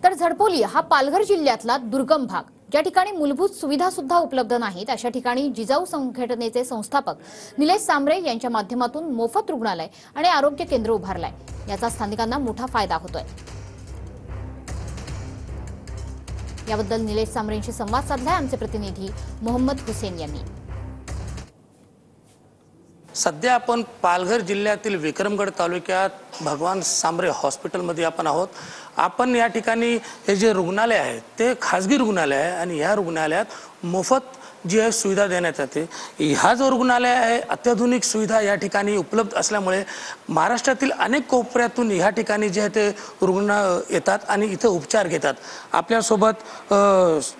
तर झडपोली हा पालघर जिल्ह्यातला दुर्गम भाग, ज्या ठिकाणी मूलभूत सुविधा सुद्धा उपलब्ध नाहीत, अशा ठिकाणी जिजाऊ संघटनेचे संस्थापक निलेश सांबरे यांच्या माध्यमातून मोफत रुग्णालय आणि आरोग्य केंद्र उभारलंय। याचा स्थानिकांना मोठा फायदा होतोय। याबद्दल निलेश सांबरेंशी संवाद साधलाय आमचे प्रतिनिधी मोहम्मद हुसेन यांनी। सध्या आपण पालघर जिल्ह्यातील विक्रमगड तालुक्यात भगवान सांबरे हॉस्पिटलमध्ये आपण आहोत। आपण या ठिकाणी हे जे रुग्णालय आहे ते खासगी रुग्णालय आहे आणि या रुग्णालयात मोफत जी आहे सुविधा देण्यात येते। हा जो रुग्णालय आहे अत्याधुनिक सुविधा या ठिकाणी उपलब्ध असल्यामुळे महाराष्ट्रातील अनेक कोपऱ्यातून या ठिकाणी जे आहे ते रुग्ण येतात आणि इथे उपचार घेतात। आपल्यासोबत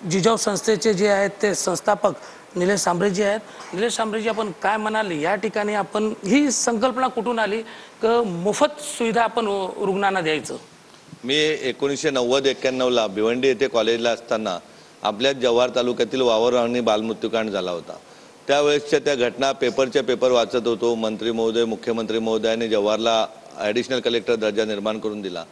जिजाऊ संस्थेचे जे आहेत ते संस्थापक निलेश सांबरेजी आहेत। निलेश सांबरेजी, आपण काय म्हणाल, या ठिकाणी आपण ही संकल्पना कुठून आली की मोफत सुविधा आपण रुग्णांना द्यायचं? मी 1990-91 ला भिवंडी येथे कॉलेजला असताना आपल्या जव्हार तालुक्यातील वावर आणि बालमृत्यूकांड झाला होता। त्यावेळेसच्या त्या घटना पेपरच्या पेपर वाचत होतो। मंत्री महोदय, मुख्यमंत्री महोदयाने जव्हारला ॲडिशनल कलेक्टर दर्जा निर्माण करून दिला।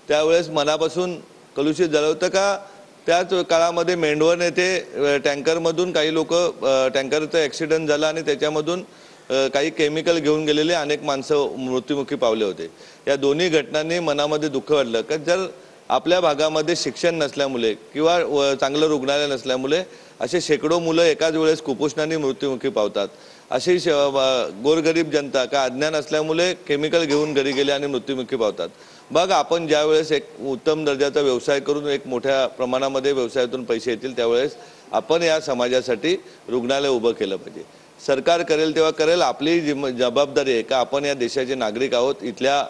त्यावेळेस मनापासून कलुषित झालं होतं का त्याच काळामध्ये मेंढवण येथे टँकरमधून काही लोक टँकरचा ॲक्सिडेंट झाला आणि त्याच्यामधून काही केमिकल घेऊन गेलेले अनेक माणसं मृत्युमुखी पावले होते। या दोन्ही घटनांनी मनामध्ये दुःख वाटलं की जर आपल्या भागामध्ये शिक्षण नसल्यामुळे किंवा चांगलं रुग्णालय नसल्यामुळे असे शेकडो मुलं एकाच वेळेस कुपोषणाने मृत्युमुखी पावतात। अशी गोरगरीब जनता का अज्ञान असल्यामुळे केमिकल घेऊन घरी गेले आणि मृत्युमुखी पावतात। बघ, आपण ज्या वेळेस एक उत्तम दर्जाचा व्यवसाय करून एक मोठ्या प्रमाणामध्ये व्यवसायातून पैसे येतील त्यावेळेस आपण या समाजासाठी रुग्णालय उभं केलं पाहिजे। सरकार करेल तेव्हा करेल, आपली जबाबदारी आहे का आपण या देशाचे नागरिक आहोत, इथल्या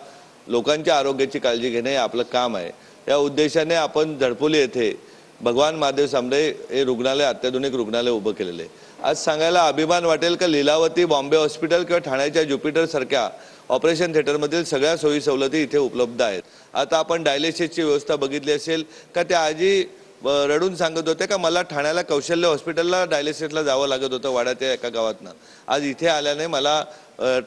लोकांच्या आरोग्याची काळजी घेणे हे आपलं काम आहे। या उद्देशाने आपण झडपोली येथे भगवान महादेव सांबरे हे रुग्णालय, अत्याधुनिक रुग्णालय उभं केलेले। आज सांगायला अभिमान वाटेल का लीलावती बॉम्बे हॉस्पिटल किंवा ठाण्याच्या ज्युपिटर सारख्या ऑपरेशन थिएटरमधील सगळ्या सोयी सवलती इथे उपलब्ध आहेत। आता आपण डायलिसिसची व्यवस्था बघितली असेल का, त्या आजी रडून सांगत होते का मला ठाण्याला कौशल्य हॉस्पिटलला डायलिसिसला जावं लागत होतं वाड्याच्या एका गावातनं। आज इथे आल्याने मला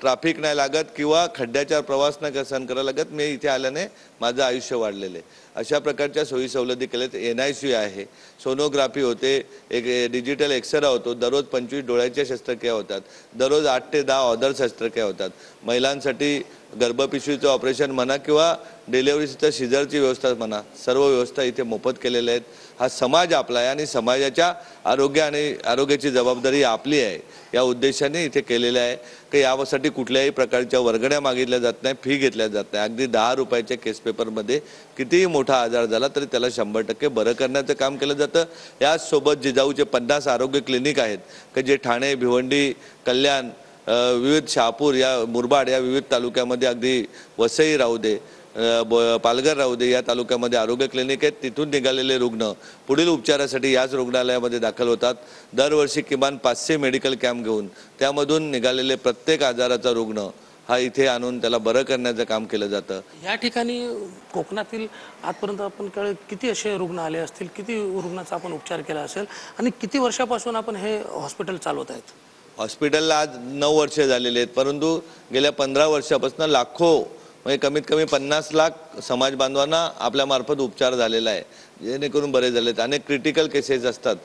ट्रॅफिक नाही लागत किंवा खड्ड्याचा प्रवास नाही सहन करावा लागत। मी इथे आल्याने माझं आयुष्य वाढलेलं आहे। अशा प्रकारच्या सोयी सवलती केल्यात। NICU आहे, सोनोग्राफी होते, एक डिजिटल एक्सरा होतो, दररोज 25 डोळ्याच्या शस्त्रक्रिया होतात, दररोज 8 ते 10 ऑदर शस्त्रक्रिया होतात। महिलांसाठी गर्भपिशवीचं ऑपरेशन म्हणा किंवा डिलेव्हरीचं सिझरची व्यवस्था म्हणा, सर्व व्यवस्था इथे मोफत केलेल्या आहेत। हा समाज आपला आहे आणि समाजाच्या आरोग्याची जबाबदारी आपली आहे। या उद्देशाने इथे केलेलं आहे की यासाठी कुठल्याही प्रकारच्या वर्गण्या मागितल्या जात नाही, फी घेतल्या जात नाही। अगदी 10 रुपयाच्या केस पेपरमध्ये कितीही मोठा आजार झाला तरी त्याला 100% बरं करण्याचं काम केलं जातं। याचसोबत जिजाऊचे 50 आरोग्य क्लिनिक आहेत की जे ठाणे, भिवंडी, कल्याण, विविध शहापूर या मुरबाड या विविध तालुक्यामध्ये, अगदी वसई राहू दे, पालघर राहू दे, या तालुक्यामध्ये आरोग्य क्लिनिक आहेत। तिथून निघालेले रुग्ण पुढील उपचारासाठी याच रुग्णालयामध्ये दाखल होतात। दरवर्षी किमान 500 मेडिकल कॅम्प घेऊन त्यामधून निघालेले प्रत्येक आजाराचा रुग्ण हा इथे आणून त्याला बरं करण्याचं काम केलं जातं। या ठिकाणी कोकणातील आजपर्यंत आपण किती असे रुग्ण आले असतील, किती रुग्णाचा आपण उपचार केला असेल आणि किती वर्षापासून आपण हे हॉस्पिटल चालवत आहेत? हॉस्पिटलला आज 9 वर्ष झालेले आहेत, परंतु गेल्या 15 वर्षापासून लाखो म्हणजे कमीत कमी 50 लाख समाज बांधवांना आपल्या मार्फत उपचार झालेला आहे, जेणेकरून बरे झालेत। अनेक क्रिटिकल केसेस असतात।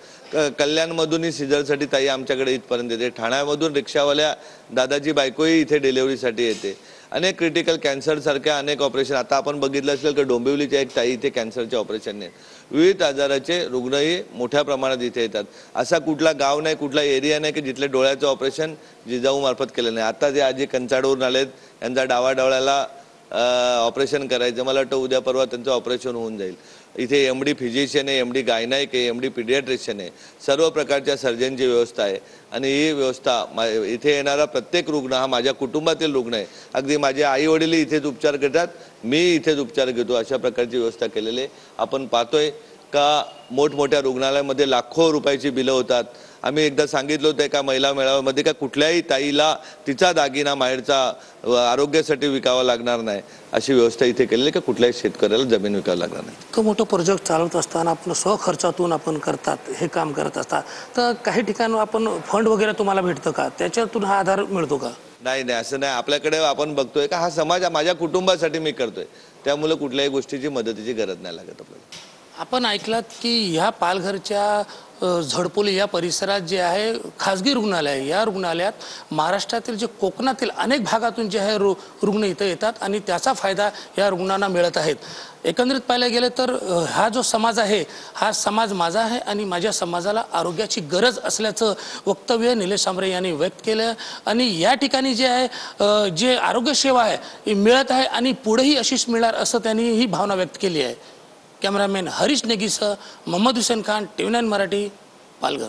कल्याणमधूनही सिझरसाठी ताई आमच्याकडे इथपर्यंत येते, ठाण्यामधून रिक्षावाल्या दादाची बायकोही इथे डिलेव्हरीसाठी येते। अनेक क्रिटिकल कॅन्सरसारख्या अनेक ऑपरेशन, आता आपण बघितलं असेल की डोंबिवलीच्या एक ताई इथे कॅन्सरचे ऑपरेशन आहेत। विविध आजाराचे रुग्णही मोठ्या प्रमाणात इथे येतात। असा कुठला गाव नाही, कुठला एरिया नाही की जिथले डोळ्याचं ऑपरेशन जिजाऊ मार्फत केलं नाही। आता जे आजी कंचाडवरून आलेत यांचा डावा डोळ्याला ऑपरेशन करायचं, मला वाटतं उद्या परवा त्यांचं ऑपरेशन होऊन जाईल। इथे MD फिजिशियन आहे, MD गायनाईक आहे, MD पिडियाट्रिशियन आहे, सर्व प्रकारच्या सर्जनची व्यवस्था आहे। आणि ही व्यवस्था इथे येणारा प्रत्येक रुग्ण हा माझ्या कुटुंबातील रुग्ण आहे। अगदी माझे आई वडील इथेच उपचार घेतात, मी इथेच उपचार घेतो, अशा प्रकारची व्यवस्था केलेली आहे। आपण पाहतोय का मोठमोठ्या रुग्णालयामध्ये लाखो रुपयाची बिलं होतात। आम्ही एकदा सांगितलं होतं एका महिला मेळाव्यामध्ये का कुठल्याही ताईला तिचा दागिना माहेरचा आरोग्यासाठी विकावा लागणार नाही, अशी व्यवस्था इथे केलेली का कुठल्याही शेतकऱ्याला जमीन विकावं लागणार नाही। तो मोठं प्रोजेक्ट चालवत असताना आपण स्वखर्चातून आपण करतात हे काम करत असतात, तर काही ठिकाणी आपण फंड वगैरे तुम्हाला भेटतं का, त्याच्यातून हा आधार मिळतो का? नाही, असं नाही। आपल्याकडे आपण बघतोय का हा समाज माझ्या कुटुंबासाठी मी करतोय, त्यामुळे कुठल्याही गोष्टीची मदतीची गरज नाही लागत आपल्याला। आपण ऐकलात की ह्या पालघरच्या झडपोली या परिसरात जे आहे खाजगी रुग्णालय आहे, या रुग्णालयात महाराष्ट्रातील जे कोकणातील अनेक भागातून जे आहे रुग्ण इथं येतात आणि त्याचा फायदा या रुग्णांना मिळत आहेत. एकंदरीत पाहायला गेलं तर हा जो समाज आहे हा समाज माझा आहे आणि माझ्या समाजाला आरोग्याची गरज असल्याचं वक्तव्य निलेश सांबरे यांनी व्यक्त केलं आणि या ठिकाणी जे आहे जे आरोग्य सेवा आहे ही मिळत आहे आणि पुढेही अशीच मिळणार असं त्यांनी ही भावना व्यक्त केली आहे. कॅमेरामॅन हरीश नेगीसह मोहम्मद हुसेन खान, TV9 मराठी, पालघर.